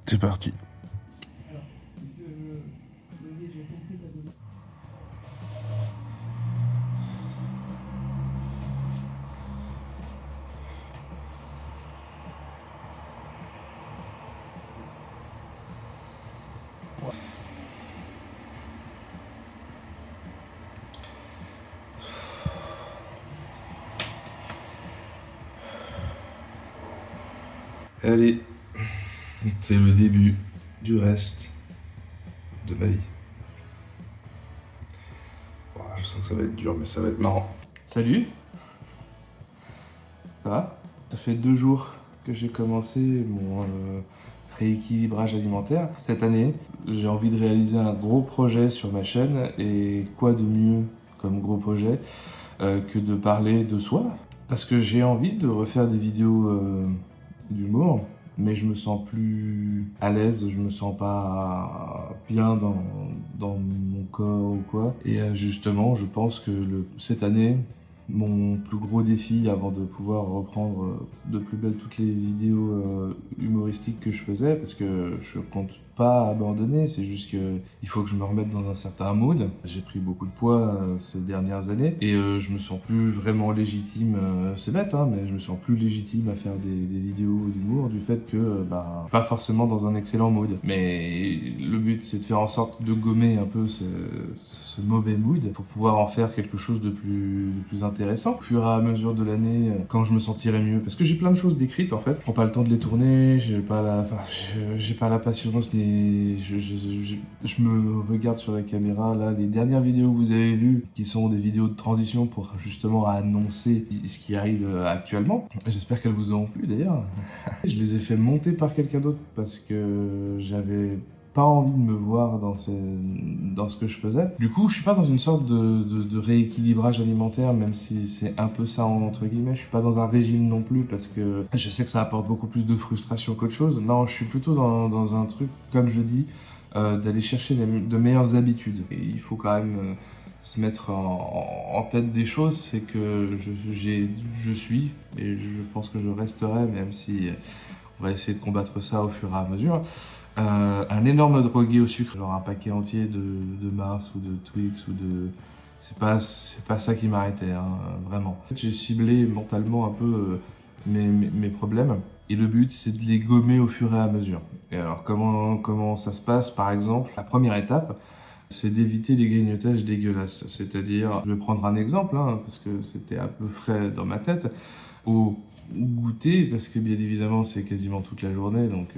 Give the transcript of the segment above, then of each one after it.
C'est parti. Allez, c'est le début du reste de ma vie. Je sens que ça va être dur, mais ça va être marrant. Salut. Ça va? Ça fait 2 jours que j'ai commencé mon rééquilibrage alimentaire. Cette année, j'ai envie de réaliser un gros projet sur ma chaîne. Et quoi de mieux comme gros projet que de parler de soi? Parce que j'ai envie de refaire des vidéos d'humour, mais je me sens plus à l'aise, je me sens pas bien dans mon corps ou quoi. Et justement, je pense que cette année, mon plus gros défi avant de pouvoir reprendre de plus belle toutes les vidéos humoristiques que je faisais, parce que je compte pas abandonner, c'est juste que il faut que je me remette dans un certain mood. J'ai pris beaucoup de poids ces dernières années et je me sens plus vraiment légitime, c'est bête hein, mais je me sens plus légitime à faire des vidéos d'humour du fait que je suis pas forcément dans un excellent mood. Mais le but c'est de faire en sorte de gommer un peu ce mauvais mood pour pouvoir en faire quelque chose de plus intéressant au fur et à mesure de l'année quand je me sentirai mieux. Parce que j'ai plein de choses décrites en fait, je prends pas le temps de les tourner, j'ai pas la patience ni je me regarde sur la caméra, là, les dernières vidéos que vous avez vues, qui sont des vidéos de transition pour justement annoncer ce qui arrive actuellement. J'espère qu'elles vous auront plu d'ailleurs. Je les ai fait monter par quelqu'un d'autre parce que j'avais pas envie de me voir dans ce que je faisais. Du coup, je suis pas dans une sorte de rééquilibrage alimentaire, même si c'est un peu ça entre guillemets. Je suis pas dans un régime non plus parce que je sais que ça apporte beaucoup plus de frustration qu'autre chose. Non, je suis plutôt dans un truc, comme je dis, d'aller chercher de meilleures habitudes. Et il faut quand même se mettre en tête des choses, c'est que je suis, et je pense que je resterai, même si on va essayer de combattre ça au fur et à mesure. Un énorme drogué au sucre, genre un paquet entier de Mars ou de Twix ou de... C'est pas ça qui m'arrêtait, hein, vraiment. En fait, j'ai ciblé mentalement un peu mes problèmes. Et le but, c'est de les gommer au fur et à mesure. Et alors, comment ça se passe? Par exemple, la première étape, c'est d'éviter les grignotages dégueulasses. C'est-à-dire, je vais prendre un exemple, hein, parce que c'était un peu frais dans ma tête, au goûter, parce que bien évidemment, c'est quasiment toute la journée, donc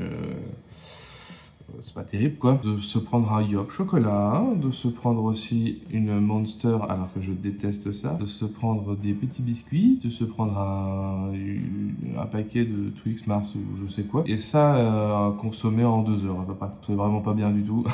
c'est pas terrible quoi. De se prendre un York chocolat, de se prendre aussi une Monster, alors que je déteste ça, de se prendre des petits biscuits, de se prendre un paquet de Twix Mars ou je sais quoi, et ça consommer en 2 heures à peu près. C'est vraiment pas bien du tout.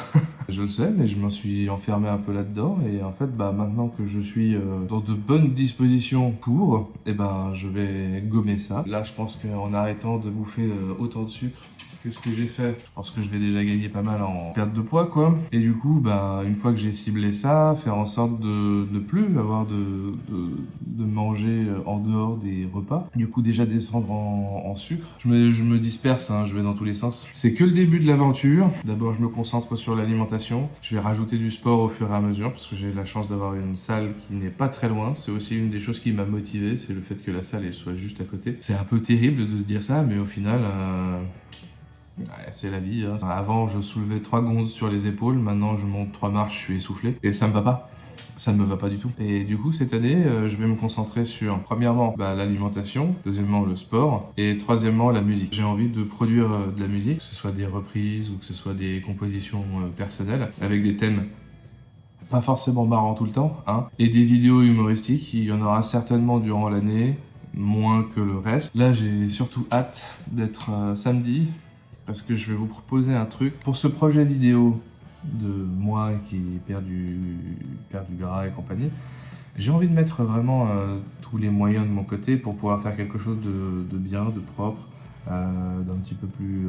Je le sais, mais je m'en suis enfermé un peu là-dedans, et en fait, maintenant que je suis dans de bonnes dispositions pour, je vais gommer ça. Là, je pense qu'en arrêtant de bouffer autant de sucre que ce que j'ai fait, je pense que je vais déjà gagner pas mal en perte de poids, quoi. Et du coup, une fois que j'ai ciblé ça, faire en sorte de ne plus avoir de manger en dehors des repas. Du coup, déjà descendre en sucre. Je me disperse, hein, je vais dans tous les sens. C'est que le début de l'aventure. D'abord, je me concentre sur l'alimentation. Je vais rajouter du sport au fur et à mesure parce que j'ai la chance d'avoir une salle qui n'est pas très loin. C'est aussi une des choses qui m'a motivé, c'est le fait que la salle elle soit juste à côté. C'est un peu terrible de se dire ça, mais au final... ouais, c'est la vie, hein. Avant, je soulevais 3 gonzes sur les épaules, maintenant je monte 3 marches, je suis essoufflé. Et ça me va pas. Ça ne me va pas du tout. Et du coup, cette année, je vais me concentrer sur, premièrement, l'alimentation, deuxièmement, le sport, et troisièmement, la musique. J'ai envie de produire de la musique, que ce soit des reprises ou que ce soit des compositions personnelles, avec des thèmes pas forcément marrants tout le temps, hein, et des vidéos humoristiques. Il y en aura certainement durant l'année, moins que le reste. Là, j'ai surtout hâte d'être samedi, parce que je vais vous proposer un truc. Pour ce projet vidéo de moi qui perd du gras et compagnie, j'ai envie de mettre vraiment tous les moyens de mon côté pour pouvoir faire quelque chose de bien, de propre, d'un petit peu plus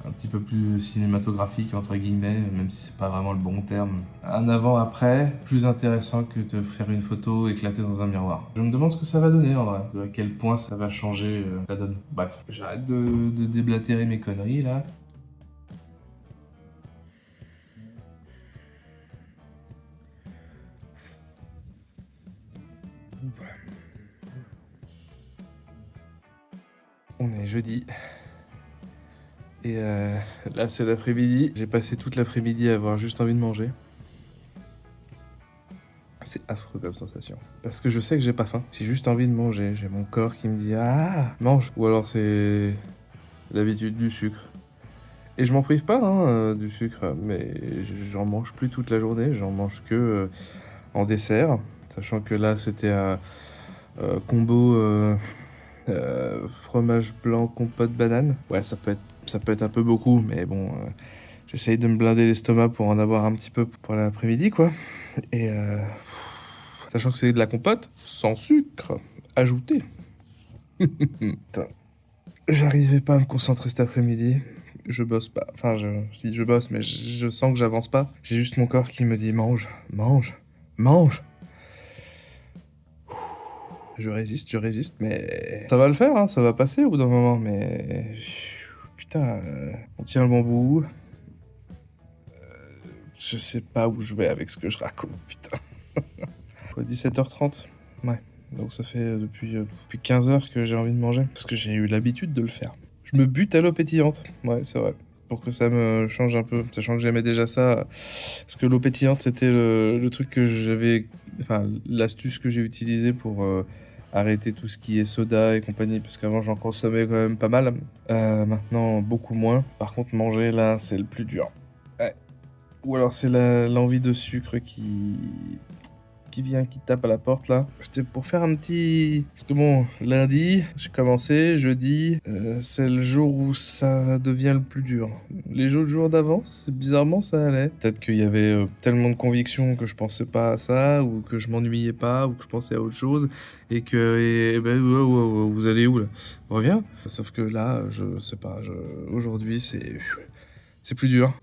un petit peu plus cinématographique entre guillemets, même si c'est pas vraiment le bon terme. Un avant-après, plus intéressant que de faire une photo éclatée dans un miroir. Je me demande ce que ça va donner en vrai, à quel point ça va changer la donne. Bref, j'arrête de déblatérer mes conneries là. On est jeudi. Et là c'est l'après-midi. J'ai passé toute l'après-midi à avoir juste envie de manger. C'est affreux comme sensation. Parce que je sais que j'ai pas faim. J'ai juste envie de manger. J'ai mon corps qui me dit ah, mange. Ou alors c'est l'habitude du sucre. Et je m'en prive pas du sucre. Mais j'en mange plus toute la journée. J'en mange que en dessert. Sachant que là c'était un combo fromage blanc, compote, banane. Ouais, ça peut être un peu beaucoup, mais bon, j'essaye de me blinder l'estomac pour en avoir un petit peu pour l'après-midi, quoi. Et sachant que c'est de la compote, sans sucre, ajouté. Putain, j'arrivais pas à me concentrer cet après-midi. Je bosse pas. Enfin, si je bosse, mais je sens que j'avance pas. J'ai juste mon corps qui me dit mange, mange, mange. Je résiste, mais ça va le faire, hein, ça va passer au bout d'un moment, mais putain, on tient le bon bout. Je sais pas où je vais avec ce que je raconte, putain. Quoi, 17h30 ? Ouais, donc ça fait depuis 15h que j'ai envie de manger, parce que j'ai eu l'habitude de le faire. Je me bute à l'eau pétillante, ouais, c'est vrai, pour que ça me change un peu, sachant que j'aimais déjà ça, parce que l'eau pétillante, c'était le truc que j'avais, enfin, l'astuce que j'ai utilisée pour arrêter tout ce qui est soda et compagnie, parce qu'avant j'en consommais quand même pas mal, maintenant beaucoup moins. Par contre manger là c'est le plus dur. Ouais. Ou alors c'est l'envie de sucre qui vient, qui tape à la porte là. C'était pour faire un petit... Parce que bon, lundi j'ai commencé, jeudi c'est le jour où ça devient le plus dur. Les autres jours d'avant, bizarrement ça allait. Peut-être qu'il y avait tellement de conviction que je pensais pas à ça, ou que je m'ennuyais pas, ou que je pensais à autre chose, et que ben, vous allez où là ? Reviens. Sauf que là, je sais pas, aujourd'hui c'est plus dur.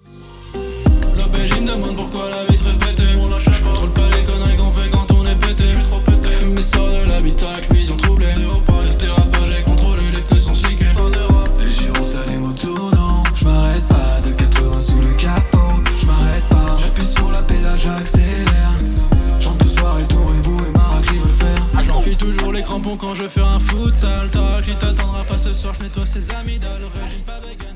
L'OBJ me demande pourquoi la vitre est pétée. On lâche, je contrôle pas les conneries qu'on fait quand on est pété. Je suis trop pété. Fume mes sorts de l'habitacle, vision troublée. Le dérapage est contrôlé, les pneus sont slickés. Les gyros s'allument au tournant. Je m'arrête pas de 80 sous le capot. Je m'arrête pas, j'appuie sur la pédale, j'accélère. Chante le soir et tout rebou et Maracli veut le faire. J'enfile toujours les crampons quand je fais un futsal. Ta qui t'attendra pas ce soir, je nettoie ses amygdales. Le régime pas vegan.